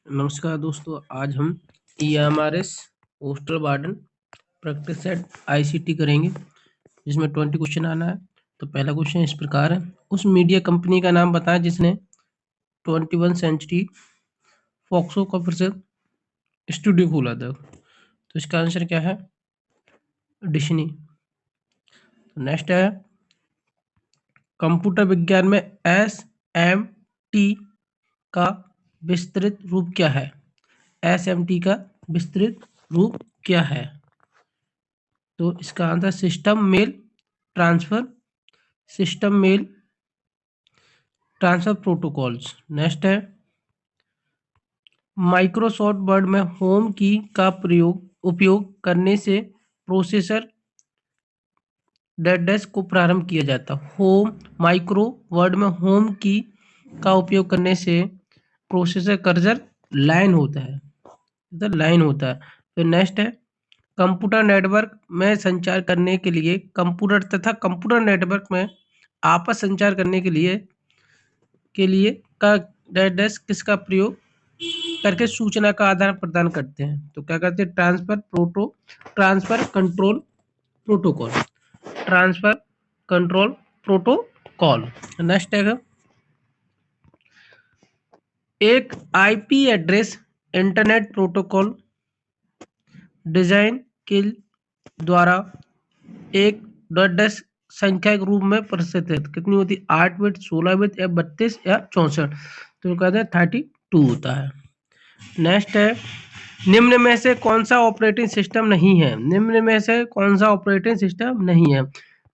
नमस्कार दोस्तों, आज हम EMRS postal warden practice set ICT करेंगे, जिसमें 20 क्वेश्चन आना है। तो पहला क्वेश्चन इस प्रकार है, उस मीडिया कंपनी का नाम बताएं जिसने 21 सेंचुरी फॉक्सो का फिर से स्टूडियो खोला था। तो इसका आंसर क्या है? डिज्नी। नेक्स्ट है, कंप्यूटर विज्ञान में SMT का विस्तृत रूप क्या है? SMT का विस्तृत रूप क्या है? तो इसका answer system mail transfer protocols. Next है, माइक्रोसॉफ्ट वर्ड में होम की का उपयोग करने से प्रोसेसर डैश को प्रारंभ किया जाता है। माइक्रो वर्ड में होम की का उपयोग करने से प्रोसेसर कर्सर लाइन होता है, फिर नेक्स्ट है, कंप्यूटर नेटवर्क में संचार करने के लिए कंप्यूटर नेटवर्क में आपस संचार करने के लिए का डैश किसका प्रयोग करके सूचना का आदान प्रदान करते हैं? तो क्या करते हैं? Transfer control protocol. नेक्स्ट है, एक IP address internet protocol design के द्वारा एक डैश संख्या के रूप में प्रदर्शित है। कितनी होती है? 8 बिट, 16 बिट या 32 या 64। तो कहते हैं 32 होता है। नेक्स्ट है, निम्न में से कौन सा ऑपरेटिंग सिस्टम नहीं है?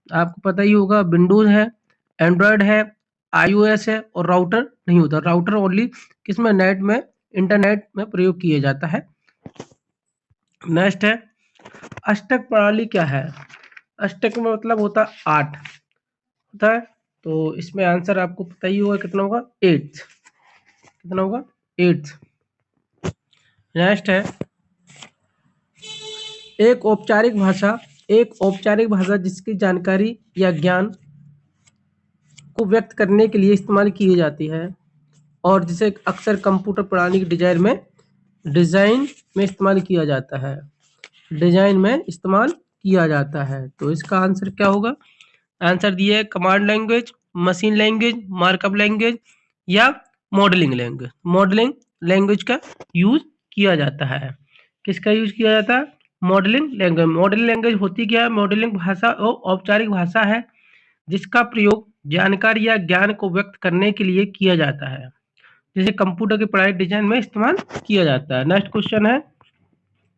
आपको पता ही होगा, विंडोज है, एंड्रॉयड है, iOS है और राउटर नहीं होता। राउटर ओनली किसमें? इंटरनेट में प्रयोग किया जाता है। नेक्स्ट है, अष्टक प्रणाली क्या है? अष्टक में मतलब होता है 8 होता है। तो इसमें आंसर आपको पता ही होगा, कितना होगा? 8। कितना होगा? 8। नेक्स्ट है, एक औपचारिक भाषा जिसकी जानकारी या ज्ञान को व्यक्त करने के लिए इस्तेमाल की जाती है और जिसे अक्सर कंप्यूटर प्रणाली के डिजाइन में इस्तेमाल किया जाता है। तो इसका आंसर क्या होगा? आंसर दिया है, command language, machine language, markup language या मॉडलिंग लैंग्वेज का यूज किया जाता है। किसका यूज किया जाता है? मॉडलिंग लैंग्वेज होती क्या है? मॉडलिंग भाषा औपचारिक भाषा है जिसका प्रयोग जानकारी या ज्ञान को व्यक्त करने के लिए किया जाता है, जिसे कंप्यूटर की पढ़ाई डिजाइन में इस्तेमाल किया जाता है। नेक्स्ट क्वेश्चन है,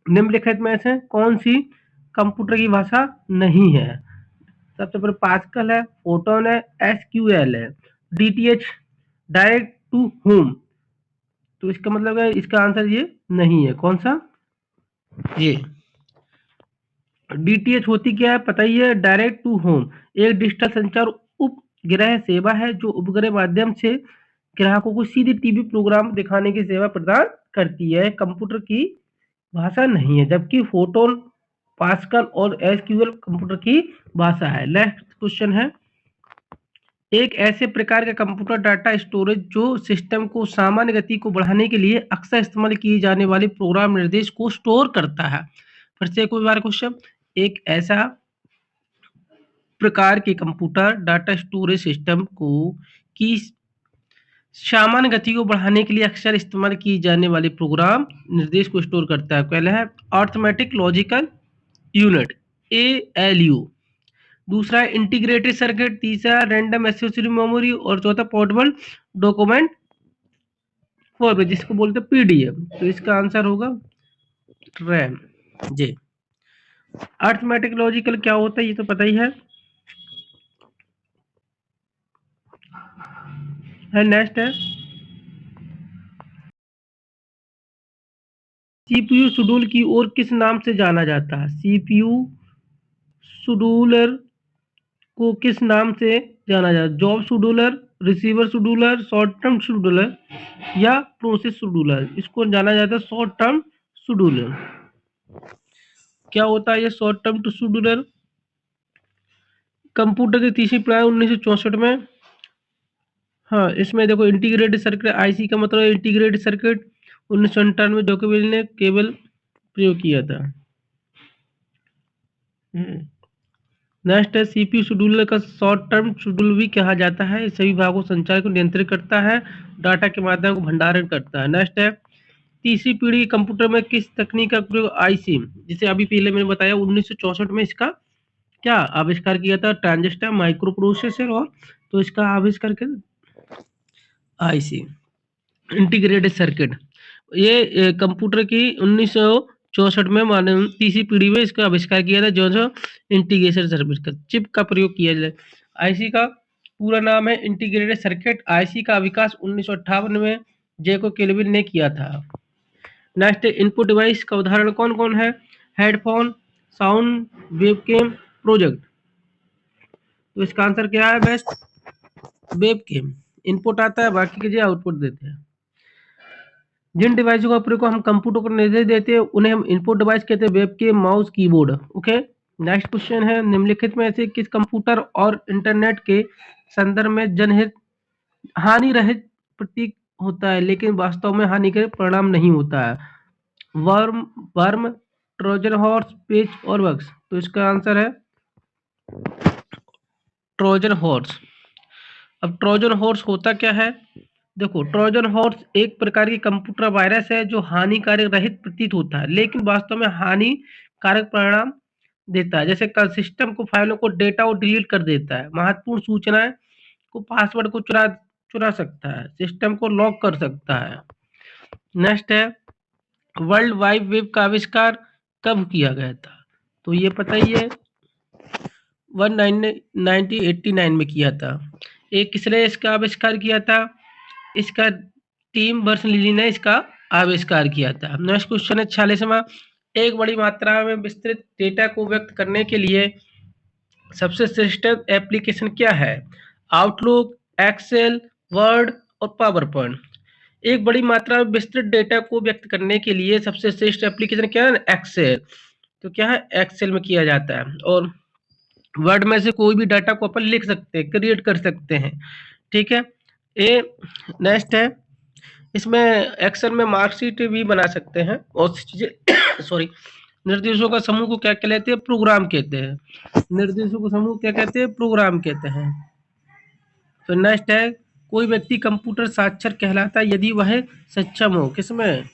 निम्नलिखित में से कौन सी कंप्यूटर की भाषा नहीं है? सबसे पहले पास्कल है, फोटोन है, SQL है, DTH डायरेक्ट टू होम। तो इसका मतलब है, इसका आंसर ये नहीं है। कौन सा? ये DTH होती क्या है? पता ही है, डायरेक्ट टू होम एक डिजिटल संचार उपग्रह सेवा है जो उपग्रह माध्यम से ग्राहकों को सीधे टीवी प्रोग्राम दिखाने की सेवा प्रदान करती है। कंप्यूटर की भाषा नहीं है, जबकि फोटोन, पास्कल और SQL कंप्यूटर की भाषा है। नेक्स्ट क्वेश्चन है, एक ऐसे प्रकार का कंप्यूटर डाटा स्टोरेज जो सिस्टम को सामान्य गति को बढ़ाने के लिए अक्सर इस्तेमाल किए जाने वाले प्रोग्राम निर्देश को स्टोर करता है। फिर से एक बार क्वेश्चन, एक ऐसा प्रकार के कंप्यूटर डाटा स्टोरेज सिस्टम को की सामान्य गति को बढ़ाने के लिए अक्सर इस्तेमाल की जाने वाले प्रोग्राम निर्देश को स्टोर करता है। पहला है अर्थमेटिक लॉजिकल यूनिट ALU, दूसरा है इंटीग्रेटेड सर्किट, तीसरा रैंडम एक्सेस मेमोरी और चौथा पोर्टेबल डॉक्यूमेंट फॉर्मेट जिसको बोलते हैं PDF। तो इसका आंसर होगा रैम जे। अर्थमेटिक लॉजिकल क्या होता है ये तो पता ही है। नेक्स्ट है, CPU शेड्यूल की ओर किस नाम से जाना जाता है? CPU शेड्यूलर को किस नाम से जाना जाता है? Job scheduler, receiver scheduler, short term scheduler या प्रोसेस शेड्यूलर? इसको जाना जाता है शॉर्ट टर्म शेड्यूलर। क्या होता है ये शॉर्ट टर्म शेड्यूलर? कंप्यूटर की तीसरी प्रणाली 1964 में। हाँ, इसमें देखो इंटीग्रेटेड सर्किट, IC का मतलब इंटीग्रेटेड सर्किट 1997 में जोकोविच ने केवल प्रयोग किया था। नेक्स्ट है सीपीयू शेड्यूलर का शॉर्ट टर्म शेड्यूल भी कहा जाता है। सभी भागों संचार को नियंत्रित करता है, डाटा के माध्यम को भंडारण करता है। नेक्स्ट है तीसरी पीढ़ी कंप्यूटर में किस तकनीक का प्रयोग आईसी, जिसे अभी पहले मैंने बताया 1964 में इसका क्या आविष्कार किया था, ट्रांजिस्टर माइक्रो प्रोसेसर, और तो इसका आविष्कार किया आईसी इंटीग्रेटेड सर्किट। ये कंप्यूटर की 1964 में माने तीसरी पीढ़ी में इसका आविष्कार किया था, जो इंटीग्रेटेड सर्किट का चिप का प्रयोग किया जाए। आईसी का पूरा नाम है इंटीग्रेटेड सर्किट। आईसी का विकास 1958 में जैको केल्विन ने किया था। नेक्स्ट इनपुट डिवाइस का उदाहरण कौन कौन है, हेडफोन, साउंड, वेबकैम, प्रोजेक्ट। तो इसका आंसर क्या है बेस्ट, वेबकैम। इनपुट आता है, बाकी के जो आउटपुट देते हैं। जिन डिवाइसों का प्रयोग हम कंप्यूटर को निर्देश देते हैं उन्हें हम इनपुट डिवाइस कहते हैं, webcam, mouse, keyboard. Okay, next question है निम्नलिखित में से किस कंप्यूटर और इंटरनेट के संदर्भ में जनहित हानि रहित प्रतीक होता है लेकिन वास्तव में हानि के परिणाम नहीं होता है, वर्म, ट्रोजन हॉर्स, पेच और बग्स। तो इसका आंसर है ट्रोजन हॉर्स। अब ट्रोजन हॉर्स होता क्या है, देखो ट्रोजन हॉर्स एक प्रकार की कंप्यूटर वायरस है जो हानिकारक रहित प्रतीत होता है लेकिन वास्तव में हानिकारक परिणाम देता है। जैसे सिस्टम को फाइलों को डेटा को डिलीट कर देता है, महत्वपूर्ण सूचनाएं को पासवर्ड को चुरा चुरा सकता है, सिस्टम को लॉक कर सकता है। नेक्स्ट है वर्ल्ड वाइड वेब का आविष्कार कब किया गया था, तो ये पता ही है 1989 में किया था। एक किसने इसका आविष्कार किया था, इसका टीम बर्नर्स-ली ने इसका आविष्कार किया था। नेक्स्ट क्वेश्चन है 46वां, एक बड़ी मात्रा में विस्तृत डेटा को व्यक्त करने के लिए सबसे श्रेष्ठ एप्लीकेशन क्या है, आउटलुक, एक्सेल, वर्ड और पावर पॉइंट। एक बड़ी मात्रा में विस्तृत डेटा को व्यक्त करने के लिए सबसे श्रेष्ठ एप्लीकेशन क्या है, एक्सेल। तो क्या है, एक्सेल में किया जाता है। और वर्ड में से कोई भी डाटा को अपन लिख सकते हैं, क्रिएट कर सकते हैं, ठीक है। नेक्स्ट है इसमें एक्सेल में मार्कशीट भी बना सकते हैं और चीजें सॉरी निर्देशों का समूह को क्या कहते हैं, प्रोग्राम कहते हैं। निर्देशों का समूह क्या कहते हैं, प्रोग्राम कहते हैं। तो नेक्स्ट है कोई व्यक्ति कंप्यूटर साक्षर कहलाता है यदि वह सक्षम हो किसमें,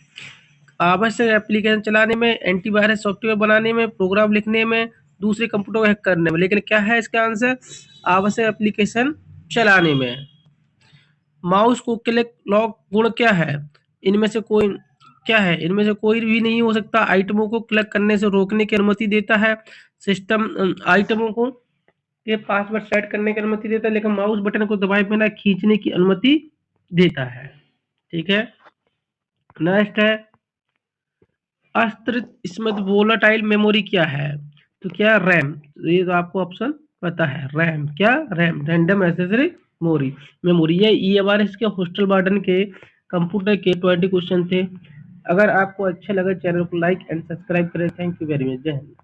आवश्यक एप्लीकेशन चलाने में, एंटीवायरस सॉफ्टवेयर बनाने में, प्रोग्राम लिखने में, दूसरे कंप्यूटर को हैक करने में। लेकिन क्या है इसका आंसर, आवश्यक एप्लीकेशन चलाने में। माउस को क्लिक लॉक गुण क्या है, इनमें से कोई क्या है, इनमें से कोई भी नहीं हो सकता। आइटमों को क्लिक करने से रोकने की अनुमति देता है, सिस्टम आइटमों को ये पासवर्ड सेट करने की अनुमति देता है, लेकिन माउस बटन को दबाए बिना खींचने की अनुमति देता है, ठीक है। नेक्स्ट है अस्थिर स्मृति वोलाटाइल मेमोरी क्या है, तो क्या रैम, ये तो आपको ऑप्शन पता है, रैम क्या, रैम रैंडम एक्सेस मेमोरी। ये हमारे इसके हॉस्टल वार्डन के कंप्यूटर के 20 क्वेश्चन थे। अगर आपको अच्छा लगा चैनल को लाइक एंड सब्सक्राइब करें। थैंक यू वेरी मच, जय हिंद।